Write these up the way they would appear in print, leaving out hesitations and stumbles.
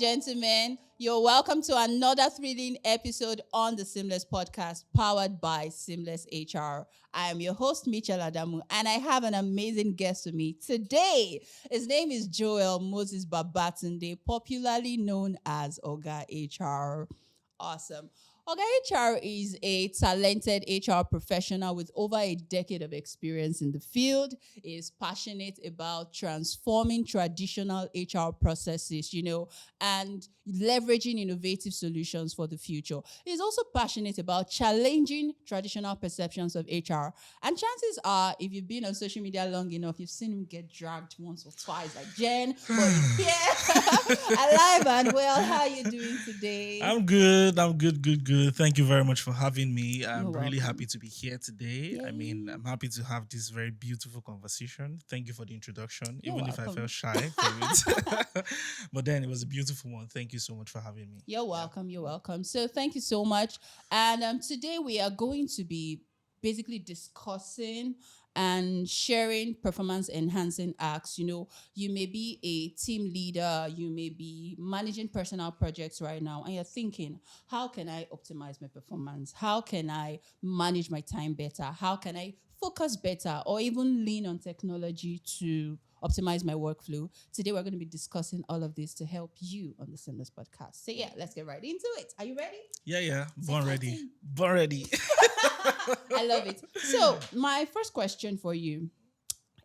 gentlemen, you're welcome to another thrilling episode on the Seamless Podcast powered by Seamless HR. I am your host, Michelle Adamu, and I have an amazing guest with me today. His name is Joel Moses Babatunde, popularly known as Oga HR. Awesome. Oga HR is a talented HR professional with over a decade of experience in the field. He is passionate about transforming traditional HR processes, and leveraging innovative solutions for the future. He's also passionate about challenging traditional perceptions of HR. And chances are, if you've been on social media long enough, you've seen him get dragged once or twice, like Jen, but he's here, alive and well. How are you doing today? I'm good. I'm good, good, good. Thank you very much for having me. You're I'm really welcome. happy to be here today. Yay. I'm happy to have this very beautiful conversation. Thank you for the introduction, You're even if I welcome. felt shy for it. But then it was a beautiful one. Thank you so much for having me. You're welcome. You're welcome. So thank you so much. And today we are going to be basically discussing and sharing performance enhancing acts. You may be a team leader, you may be managing personal projects right now, and you're thinking, how can I optimize my performance? How can I manage my time better? How can I focus better or even lean on technology to optimize my workflow? Today, we're going to be discussing all of this to help you on the Seamless Podcast. So, yeah, let's get right into it. Are you ready? Yeah. Say Born ready. something. Born ready. I love it. So, my first question for you,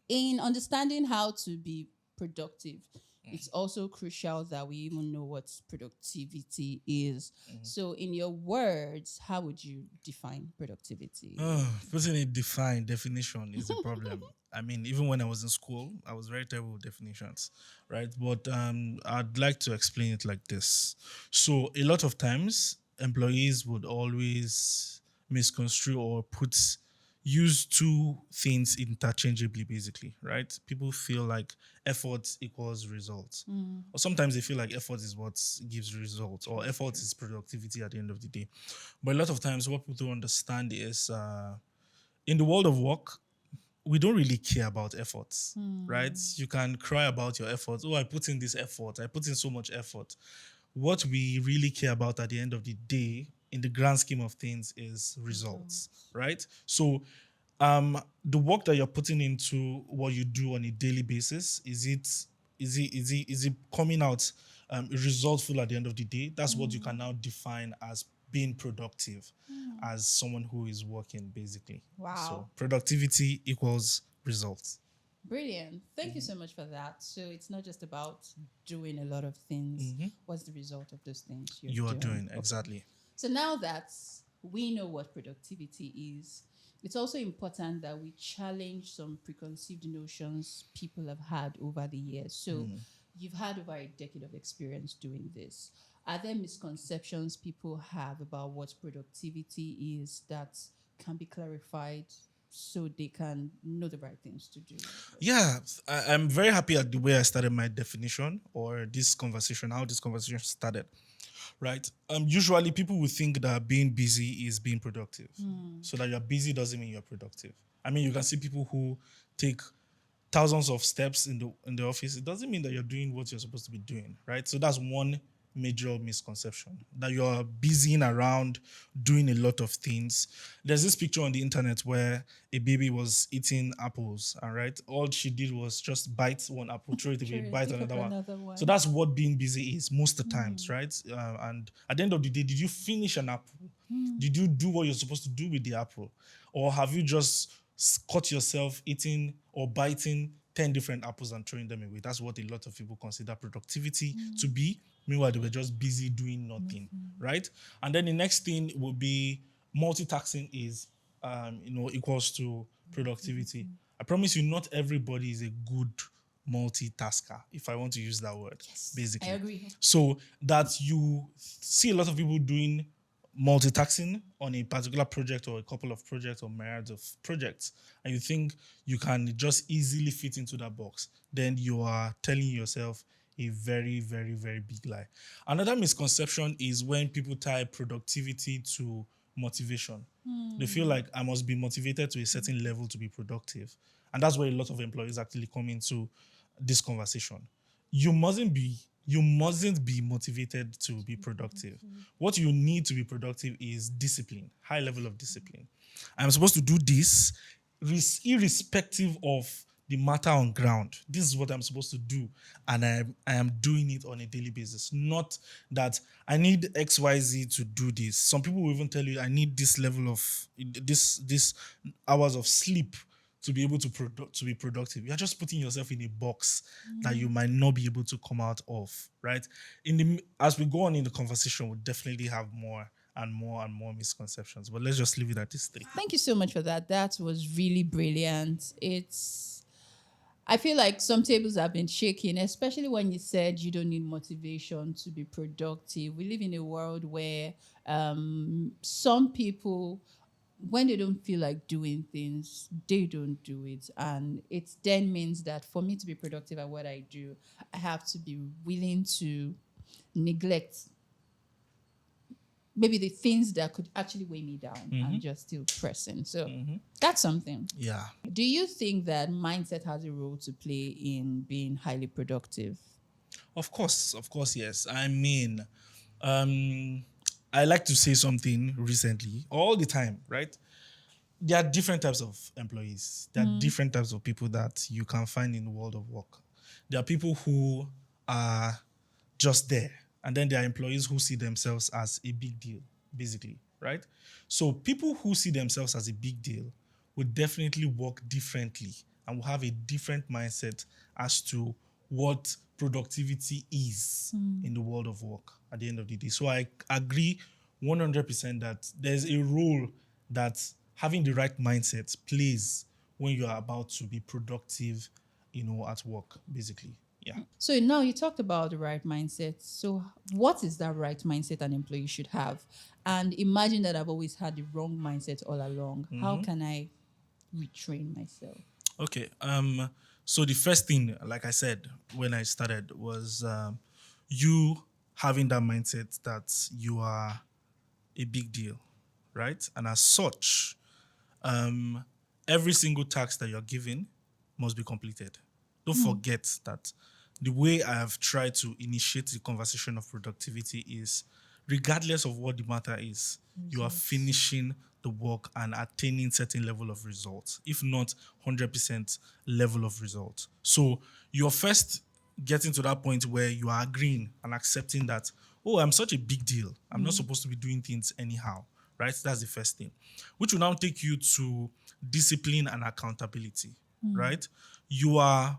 in understanding how to be productive, it's also crucial that we even know what productivity is. So, in your words, how would you define productivity? Putting a defined definition is a problem. I mean, even when I was in school, I was very terrible with definitions, right? But I'd like to explain it like this. So, a lot of times, employees would always misconstrue or use two things interchangeably, basically, right? People feel like effort equals results. Or sometimes they feel like effort is what gives results, or effort is productivity at the end of the day. But a lot of times, what people don't understand is in the world of work, we don't really care about efforts, right? You can cry about your efforts. Oh, I put in this effort. I put in so much effort. What we really care about at the end of the day, in the grand scheme of things, is results, right? So, the work that you're putting into what you do on a daily basis, is it coming out resultful at the end of the day? That's what you can now define as being productive as someone who is working, basically. Wow. So productivity equals results. Brilliant. Thank you so much for that. So it's not just about doing a lot of things. What's the result of those things You are doing Okay. exactly. So now that we know what productivity is, it's also important that we challenge some preconceived notions people have had over the years. So you've had over a decade of experience doing this. Are there misconceptions people have about what productivity is that can be clarified so they can know the right things to do? Yeah, I'm very happy at the way I started my definition or this conversation, how this conversation started, right? Usually people will think that being busy is being productive. So that you're busy doesn't mean you're productive. I mean, you can see people who take thousands of steps in the office. It doesn't mean that you're doing what you're supposed to be doing, right? So that's one major misconception, that you're busying around doing a lot of things. There's this picture on the internet where a baby was eating apples, and right, all she did was just bite one apple, throw it away, Sure, bite pick up another one. another one. So that's what being busy is most of the times, right? And at the end of the day, did you finish an apple? Did you do what you're supposed to do with the apple? Or have you just caught yourself eating or biting 10 different apples and throwing them away? That's what a lot of people consider productivity to be. Meanwhile, they were just busy doing nothing, right? And then the next thing would be multitasking is, equals to productivity. I promise you, not everybody is a good multitasker, if I want to use that word, basically. I agree. So that you see a lot of people doing multitasking on a particular project or a couple of projects or myriads of projects, and you think you can just easily fit into that box, then you are telling yourself a very, very, very big lie. Another misconception is when people tie productivity to motivation. They feel like I must be motivated to a certain level to be productive. And that's where a lot of employees actually come into this conversation. You mustn't be You mustn't be motivated to be productive. What you need to be productive is discipline, high level of discipline. I'm supposed to do this irrespective of the matter on ground. This is what I'm supposed to do, and I am doing it on a daily basis. Not that I need XYZ to do this. Some people will even tell you I need this level of this hours of sleep to be able to be productive. You're just putting yourself in a box that you might not be able to come out of, right? As we go on in the conversation, we'll definitely have more and more and more misconceptions. But let's just leave it at these three. Thank you so much for that. That was really brilliant. I feel like some tables have been shaking, especially when you said you don't need motivation to be productive. We live in a world where some people, when they don't feel like doing things, they don't do it. And it then means that for me to be productive at what I do, I have to be willing to neglect maybe the things that could actually weigh me down and just still pressing. So that's something. Yeah. Do you think that mindset has a role to play in being highly productive? Of course, yes. I mean, I like to say something recently, all the time, right? There are different types of employees. There are different types of people that you can find in the world of work. There are people who are just there, and then there are employees who see themselves as a big deal, basically, right? So people who see themselves as a big deal will definitely work differently and will have a different mindset as to what productivity is in the world of work at the end of the day. So I agree 100% that there's a role that having the right mindset plays when you are about to be productive, at work, basically. Yeah. So now you talked about the right mindset. So what is that right mindset an employee should have? And imagine that I've always had the wrong mindset all along. How can I retrain myself? Okay. So the first thing, like I said when I started, was you having that mindset that you are a big deal, right? And as such, every single task that you're given must be completed. Don't forget that the way I have tried to initiate the conversation of productivity is, regardless of what the matter is, you are finishing the work and attaining certain level of results, if not 100% level of results. So you're first getting to that point where you are agreeing and accepting that, oh, I'm such a big deal. I'm not supposed to be doing things anyhow, right? That's the first thing, which will now take you to discipline and accountability, right? You are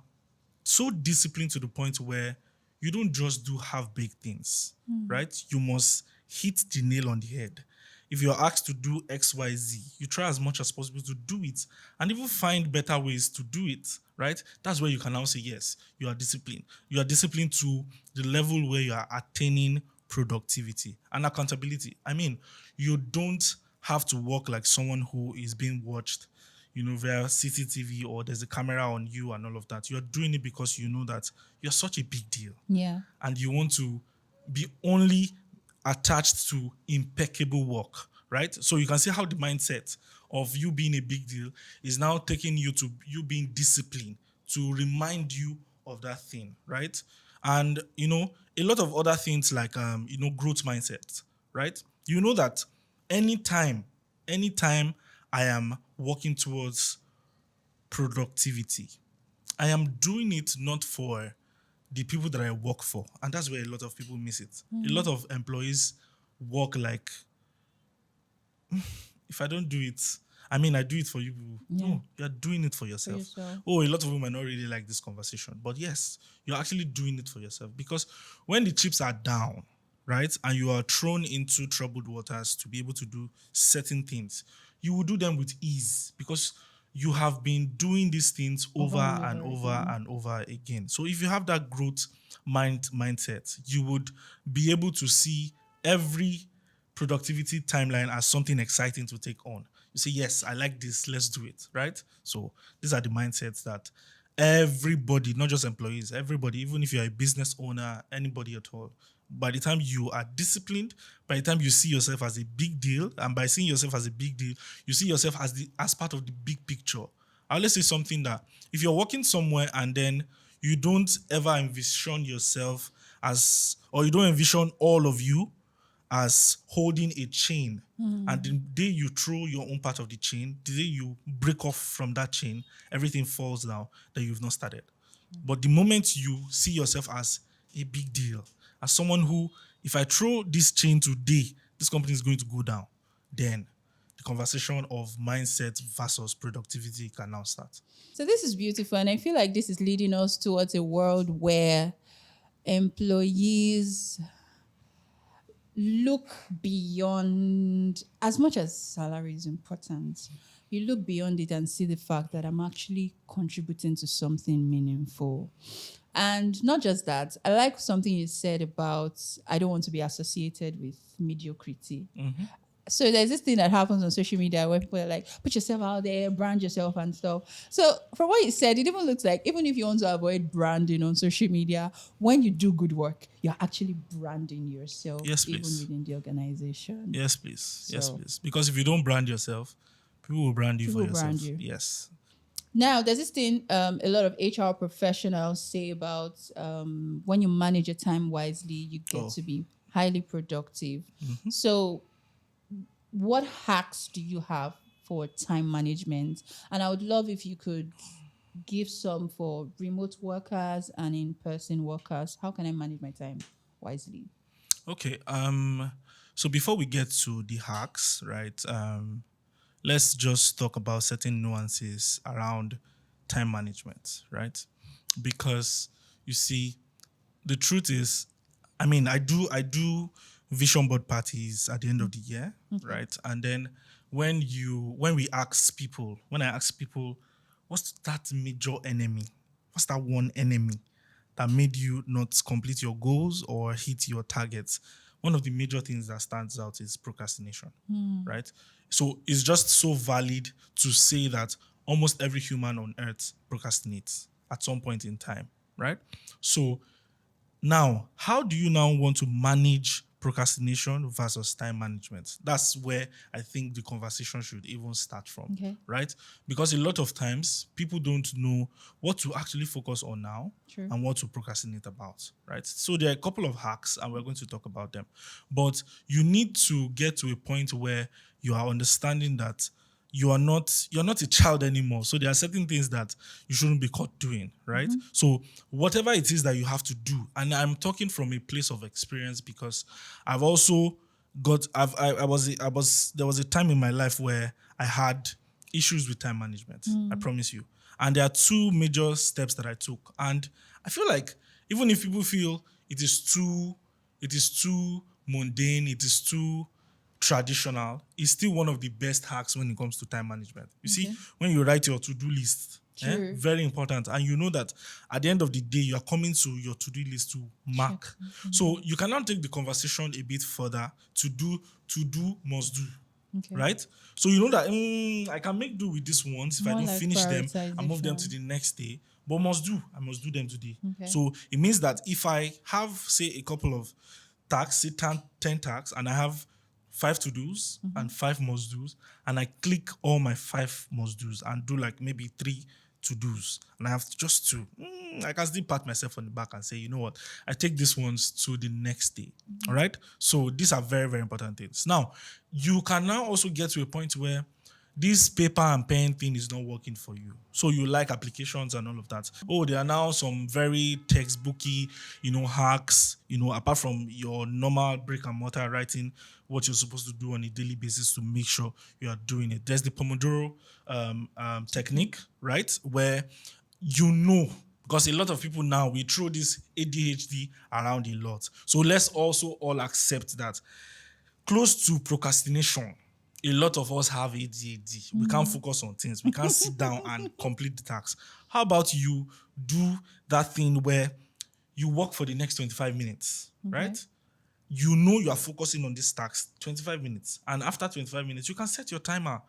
so disciplined to the point where you don't just do half-baked things, right? You must hit the nail on the head. If you're asked to do X, Y, Z, you try as much as possible to do it and even find better ways to do it, right? That's where you can now say, yes, you are disciplined. You are disciplined to the level where you are attaining productivity and accountability. I mean, you don't have to work like someone who is being watched, via CCTV, or there's a camera on you and all of that. You're doing it because you know that you're such a big deal. Yeah. And you want to be only attached to impeccable work, right? So you can see how the mindset of you being a big deal is now taking you to you being disciplined to remind you of that thing, right? And a lot of other things like growth mindset, right? You know that anytime I am working towards productivity, I am doing it not for the people that I work for. And that's where a lot of people miss it. A lot of employees work like, if I don't do it, I mean, I do it for you. Yeah. No, you're doing it for yourself. Oh, a lot of people might not really like this conversation. But yes, you're actually doing it for yourself. Because when the chips are down, right, and you are thrown into troubled waters to be able to do certain things, you will do them with ease because you have been doing these things over and over and over again. So if you have that growth mindset, you would be able to see every productivity timeline as something exciting to take on. You say, yes, I like this, let's do it, right? So these are the mindsets that everybody, not just employees, everybody, even if you're a business owner, anybody at all, by the time you are disciplined, by the time you see yourself as a big deal, and by seeing yourself as a big deal, you see yourself as part of the big picture. I'll let's say something that if you're working somewhere and then you don't ever envision yourself or you don't envision all of you as holding a chain. And the day you throw your own part of the chain, the day you break off from that chain, everything falls down that you've not started. But the moment you see yourself as a big deal, as someone who, if I throw this chain today, this company is going to go down, then the conversation of mindset versus productivity can now start. So this is beautiful, and I feel like this is leading us towards a world where employees look beyond, as much as salary is important, you look beyond it and see the fact that I'm actually contributing to something meaningful. And not just that, I like something you said about I don't want to be associated with mediocrity. So there's this thing that happens on social media where people are like, put yourself out there, brand yourself and stuff. So from what you said, it even looks like even if you want to avoid branding on social media, when you do good work, you're actually branding yourself, Yes, even please. within the organization. Yes, please. Yes, So- please. Because if you don't brand yourself, people will brand you People for will yourself. brand you. Yes. Now, there's this thing a lot of HR professionals say about when you manage your time wisely, you get to be highly productive. So what hacks do you have for time management? And I would love if you could give some for remote workers and in-person workers. How can I manage my time wisely? Okay. So before we get to the hacks, right? Let's just talk about certain nuances around time management, right? Because you see, the truth is, I do vision board parties at the end of the year, right? And then when I ask people, what's that major enemy? What's that one enemy that made you not complete your goals or hit your targets? One of the major things that stands out is procrastination, right? So it's just so valid to say that almost every human on earth procrastinates at some point in time, right? So now, how do you now want to manage procrastination versus time management? That's where I think the conversation should even start from, Okay. right? Because a lot of times people don't know what to actually focus on now True. and what to procrastinate about, right? So there are a couple of hacks and we're going to talk about them. But you need to get to a point where you are understanding that you're not a child anymore. So there are certain things that you shouldn't be caught doing, right? So whatever it is that you have to do, and I'm talking from a place of experience because I've also got I was there was a time in my life where I had issues with time management. I promise you. And there are two major steps that I took. And I feel like even if people feel it is too mundane, it is too traditional, is still one of the best hacks when it comes to time management. You see, when you write your to-do list, True. very important. And you know that at the end of the day, you are coming to your to-do list to mark. So you cannot take the conversation a bit further. To do, must do. Okay. Right? So you know that I can make do with this ones if I More don't like finish them and move them to prioritization. the next day. But I must do them today. Okay. So it means that if I have, say, a couple of tasks, say 10 tasks, and I have 5 to dos and 5 must dos, and I click all my 5 must dos and do like maybe 3 to dos, and I have just 2. I can still pat myself on the back and say, you know what, I take these ones to the next day. All right. So these are very, very important things. Now, you can now also get to a point where this paper and pen thing is not working for you. So you like applications and all of that. Oh, there are now some very textbooky, hacks, apart from your normal brick and mortar writing, what you're supposed to do on a daily basis to make sure you are doing it. There's the Pomodoro technique, right? Where because a lot of people now, we throw this ADHD around a lot. So let's also all accept that close to procrastination, a lot of us have ADHD. We can't focus on things. We can't sit down and complete the tasks. How about you do that thing where you work for the next 25 minutes, right? You are focusing on this task 25 minutes. And after 25 minutes, you can set your timer.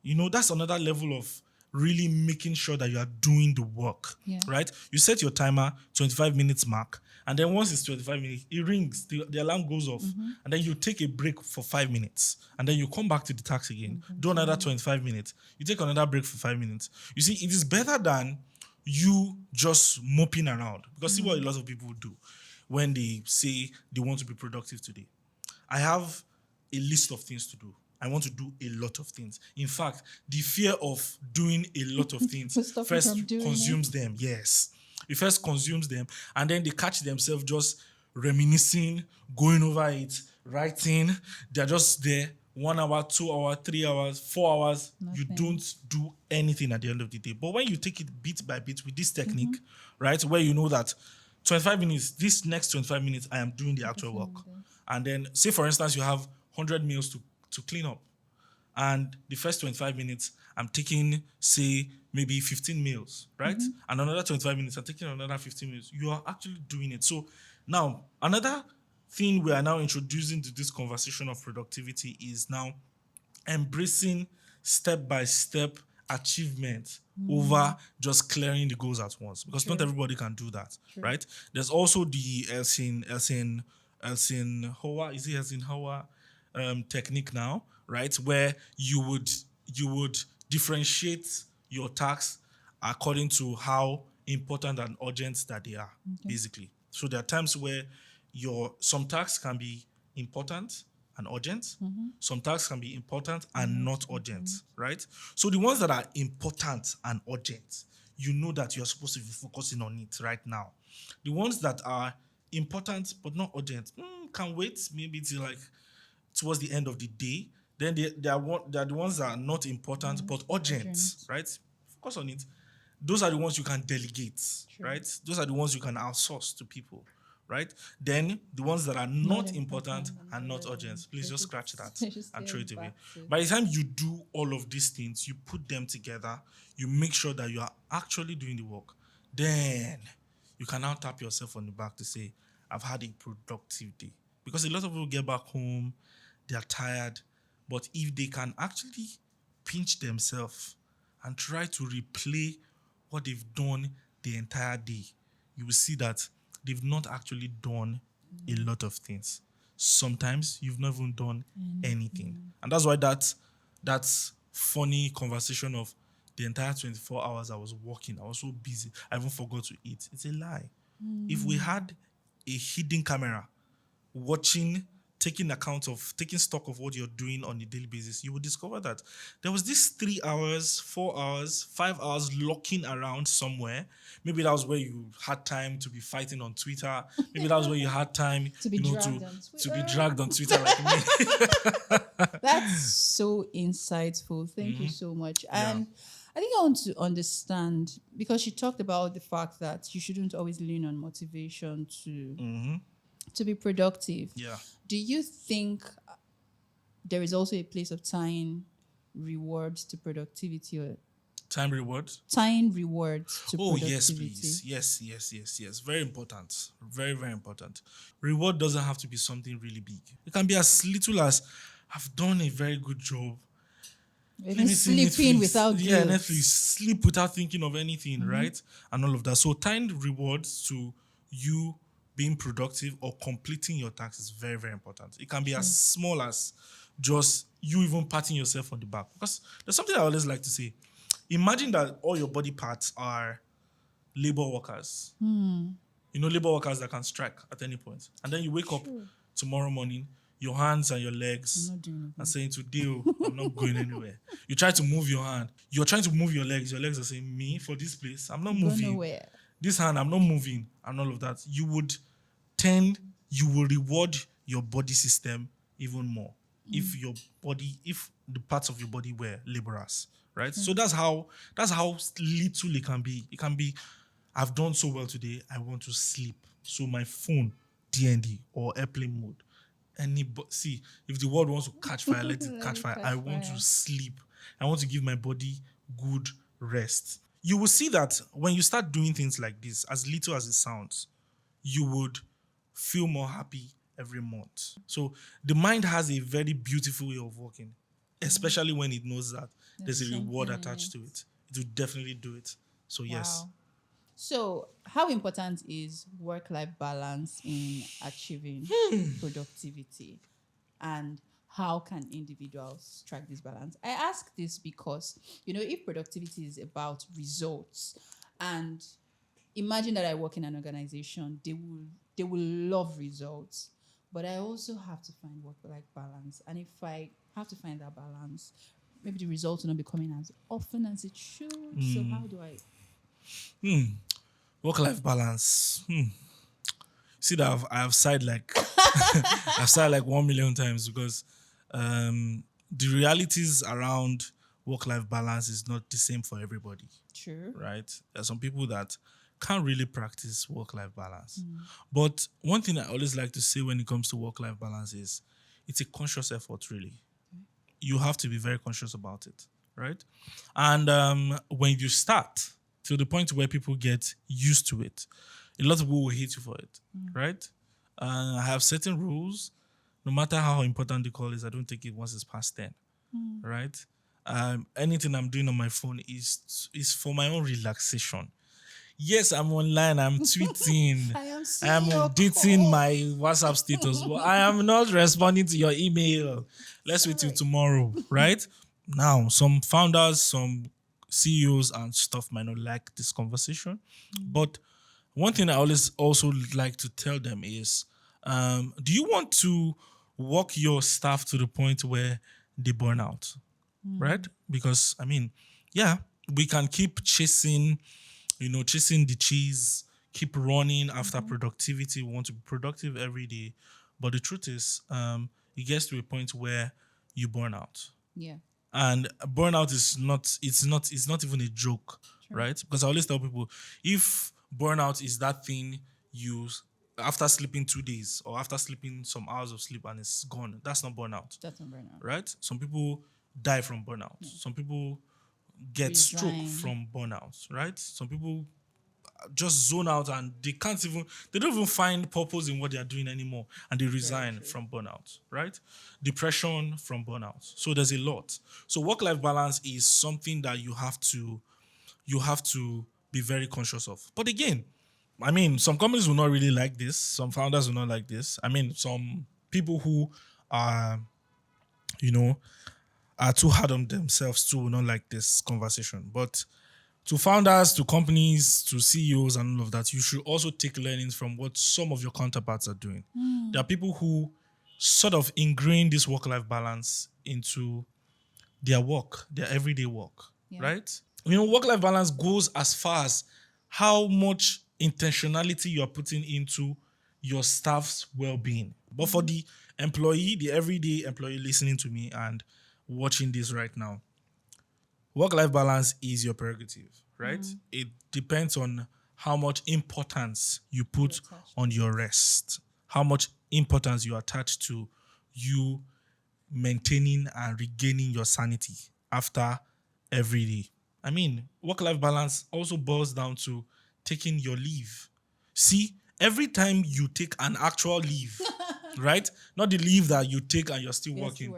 That's another level of really making sure that you are doing the work, right? You set your timer, 25 minutes mark, and then once it's 25 minutes, it rings, the alarm goes off, and then you take a break for 5 minutes, and then you come back to the task again, do another 25 minutes, you take another break for 5 minutes. You see, it is better than you just moping around, because see what a lot of people do. when they say they want to be productive today. I have a list of things to do. I want to do a lot of things. In fact, the fear of doing a lot of things Will stop you from first doing consumes it. them. Yes. It first consumes them, and then they catch themselves just reminiscing, going over it, writing. They're just there 1 hour, 2 hours, 3 hours, 4 hours. You Nothing. don't do anything at the end of the day. But when you take it bit by bit with this technique, Mm-hmm. right, where you know that 25 minutes, this next 25 minutes, I am doing the actual work. And then, say for instance, you have 100 meals to clean up. And the first 25 minutes, I'm taking, say, maybe 15 meals, right? Mm-hmm. And another 25 minutes, I'm taking another 15 minutes. You are actually doing it. So now, another thing we are now introducing to this conversation of productivity is now embracing step by step achievement over just clearing the goals at once, because not True. everybody can do that, True. right? There's also the Eisenhower, is it Eisenhower technique now, right, where you would differentiate your tasks according to how important and urgent that they are, basically. So there are times where some tasks can be important and urgent. Some tasks can be important and not urgent, right? So the ones that are important and urgent, you know that you're supposed to be focusing on it right now. The ones that are important but not urgent can wait maybe till like towards the end of the day. Then they are the ones that are not important but urgent, right? Focus on it. Those are the ones you can delegate, right? Those are the ones you can outsource to people, right? Then the ones that are not important and not urgent, please just scratch that and throw it away. By the time you do all of these things, you put them together, you make sure that you are actually doing the work. Then you can now tap yourself on the back to say, I've had a productive day. Because a lot of people get back home, they are tired, but if they can actually pinch themselves and try to replay what they've done the entire day, you will see that they've not actually done a lot of things. Sometimes you've not even done anything. And that's why that's funny conversation of the entire 24 hours I was working, I was so busy, I even forgot to eat. It's a lie. If we had a hidden camera watching, taking stock of what you're doing on a daily basis, you will discover that there was this 3 hours, 4 hours, 5 hours locking around somewhere. Maybe that was where you had time to be fighting on Twitter. Maybe that was where you had time, To be dragged on to be Twitter. dragged on Twitter like me. That's so insightful. Thank you so much. And I think I want to understand, because you talked about the fact that you shouldn't always lean on motivation to be productive. Yeah. Do you think there is also a place of tying rewards to productivity, or Time reward. tying rewards to Oh, productivity? yes, please. Yes. Very important. Very, very important. Reward doesn't have to be something really big. It can be as little as, I've done a very good job. Even Let me see sleeping Netflix. without Yeah, guilt. Netflix. Sleep without thinking of anything, right? And all of that. So tying rewards to you being productive or completing your tasks is very, very important. It can be as small as just you even patting yourself on the back. Because there's something I always like to say. Imagine that all your body parts are labor workers. You know, labor workers that can strike at any point. And then you wake up tomorrow morning, your hands and your legs are saying, today, I'm not going anywhere. You try to move your hand. You're trying to move your legs. Your legs are saying, me, for this place, I'm not Go moving. nowhere. This hand, I'm not moving, and all of that. You will reward your body system even more if the parts of your body were laborers, right? So that's how little it can be. It can be, I've done so well today, I want to sleep. So my phone, DND or airplane mode. See, if the world wants to catch fire, let it catch fire. I want to sleep. I want to give my body good rest. You will see that when you start doing things like this, as little as it sounds, you would feel more happy every month. So the mind has a very beautiful way of working, especially when it knows that there's a reward attached to it. It will definitely do it. So yes. Wow. So, how important is work-life balance in achieving productivity, and how can individuals strike this balance? I ask this because, if productivity is about results, and imagine that I work in an organization, they will they will love results. But I also have to find work-life balance. And if I have to find that balance, maybe the results will not be coming as often as it should. So how do I? Work-life balance. See that I've sighed like I've sighed like 1 million times because the realities around work-life balance is not the same for everybody, True. right? There are some people that can't really practice work-life balance. But one thing I always like to say when it comes to work-life balance is it's a conscious effort, really. You have to be very conscious about it, right? And when you start to the point where people get used to it, a lot of people will hate you for it, right? I have certain rules. No matter how important the call is, I don't take it once it's past 10, right? Anything I'm doing on my phone is for my own relaxation. Yes, I'm online, I'm tweeting, I am I seeing am your updating call. my WhatsApp status, but I am not responding to your email. Let's wait till Sorry. tomorrow, right? Now, some founders, some CEOs and stuff might not like this conversation, but one thing I always also like to tell them is, do you want to work your staff to the point where they burn out, right? Because I mean, yeah, we can keep chasing the cheese, keep running after productivity. We want to be productive every day. But the truth is, it gets to a point where you burn out. Yeah. And burnout it's not even a joke, right? Because I always tell people, if burnout is that thing you after sleeping 2 days or after sleeping some hours of sleep and it's gone, that's not burnout, That's not burnout. right? Some people die from burnout. Some people get stroke Resign. from burnout, right? Some people just zone out and they don't even find purpose in what they are doing anymore and they resign true. from burnout, right? Depression from burnout. So there's a lot. So work-life balance is something that you have to be very conscious of. But again, I mean, some companies will not really like this, some founders will not like this. I mean, some people who are you know are too hard on themselves too will not like this conversation. But to founders, to companies, to CEOs, and all of that, you should also take learnings from what some of your counterparts are doing. There are people who sort of ingrain this work-life balance into their work, their everyday work, right? Work-life balance goes as far as how much intentionality you are putting into your staff's well-being. But for the employee, the everyday employee listening to me and watching this right now, work-life balance is your prerogative, right? It depends on how much importance you put on your rest, how much importance you attach to you maintaining and regaining your sanity after every day. I mean, work-life balance also boils down to taking your leave. See, every time you take an actual leave, right? Not the leave that you take and you're still working.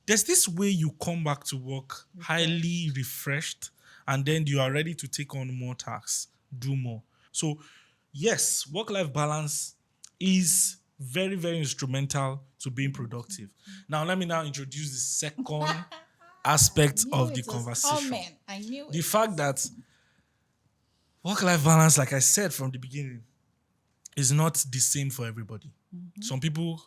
There's this way you come back to work highly refreshed, and then you are ready to take on more tasks, do more. So, yes, work-life balance is very, very instrumental to being productive. Now, let me now introduce the second aspect of the conversation. I knew The fact that work-life balance, like I said from the beginning, is not the same for everybody. Some people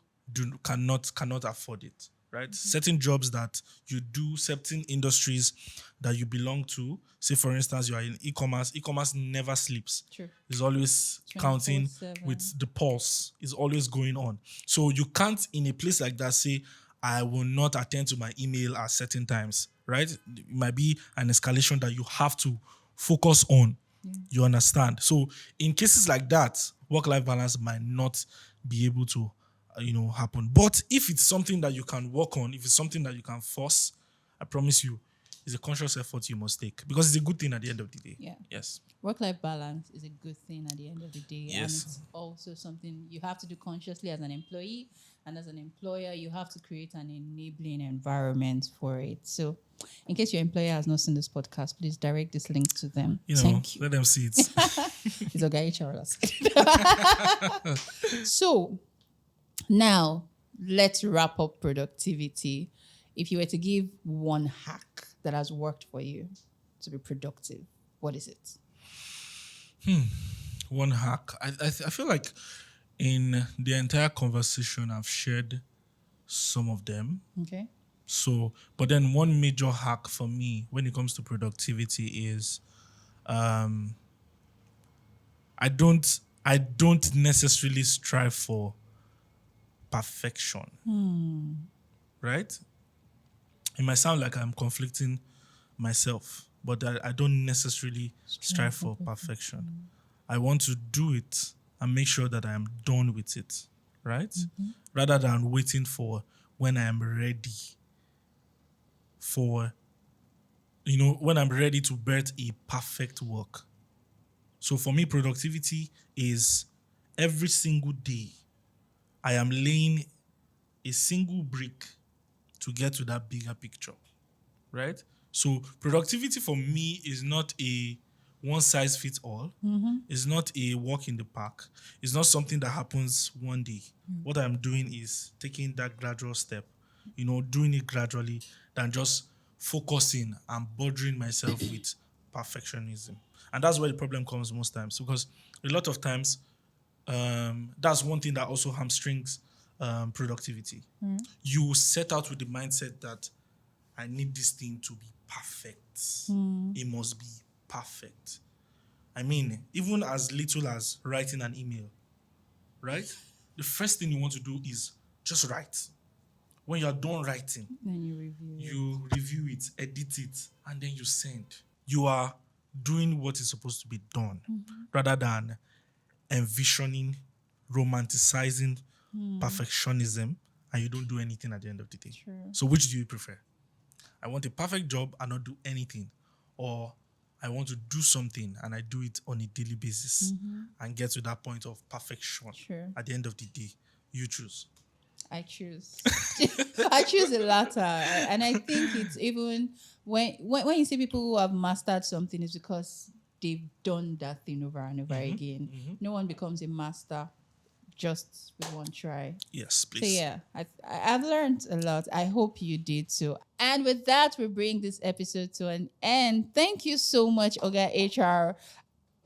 cannot afford it, right? Certain jobs that you do, certain industries that you belong to. Say, for instance, you are in e-commerce. E-commerce never sleeps. True. It's always counting 24/7. with the pulse. It's always going on. So you can't, in a place like that, say, I will not attend to my email at certain times, right? It might be an escalation that you have to focus on. You understand? So in cases like that, work-life balance might not be able to, happen. But if it's something that you can work on, if it's something that you can force, I promise you, it's a conscious effort you must take because it's a good thing at the end of the day. Yeah. Yes. Work-life balance is a good thing at the end of the day. Yes. And it's also something you have to do consciously as an employee. And as an employer, you have to create an enabling environment for it. So in case your employer has not seen this podcast, please direct this link to them. Thank you. Let them see it. It's a guy Charles. So now let's wrap up productivity. If you were to give one hack that has worked for you to be productive, what is it? One hack. I feel like In the entire conversation, I've shared some of them. Okay. So, but then one major hack for me when it comes to productivity is um, I don't necessarily strive for perfection, right? It might sound like I'm conflicting myself, but I don't necessarily strive for perfection. I want to do it and make sure that I am done with it, right? Rather than waiting for when I am ready for, when I'm ready to birth a perfect work. So for me, productivity is every single day I am laying a single brick to get to that bigger picture, right? So productivity for me is not a one size fits all. It's not a walk in the park. It's not something that happens one day. What I'm doing is taking that gradual step, doing it gradually than just focusing and bothering myself with perfectionism. And that's where the problem comes most times because a lot of times that's one thing that also hamstrings productivity. You set out with the mindset that I need this thing to be perfect. It must be perfect. I mean, even as little as writing an email, right? The first thing you want to do is just write. When you're done writing, Then you review it. you review it, edit it, and then you send. You are doing what is supposed to be done rather than envisioning, romanticizing perfectionism, and you don't do anything at the end of the day. True. So, which do you prefer? I want a perfect job and not do anything, or I want to do something and I do it on a daily basis and get to that point of perfection. Sure. At the end of the day, you choose. I choose. I choose the latter, and I think it's even when you see people who have mastered something, it's because they've done that thing over and over again. No one becomes a master just with one try. Yes, So please. yeah, I've learned a lot. I hope you did too. And with that, we bring this episode to an end. Thank you so much, Oga HR.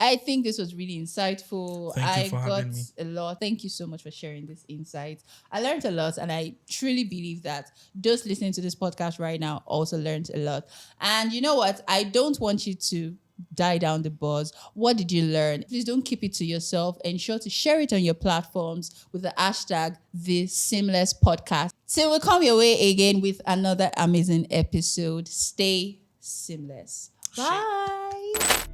I think this was really insightful. Thank you I for got having me. a lot. Thank you so much for sharing this insight. I learned a lot, and I truly believe that those listening to this podcast right now also learned a lot. And you know what? I don't want you to die down the buzz. What did you learn? Please don't keep it to yourself. Ensure to share it on your platforms with the hashtag The Seamless Podcast. Till we come your way again with another amazing episode. Stay seamless. Bye.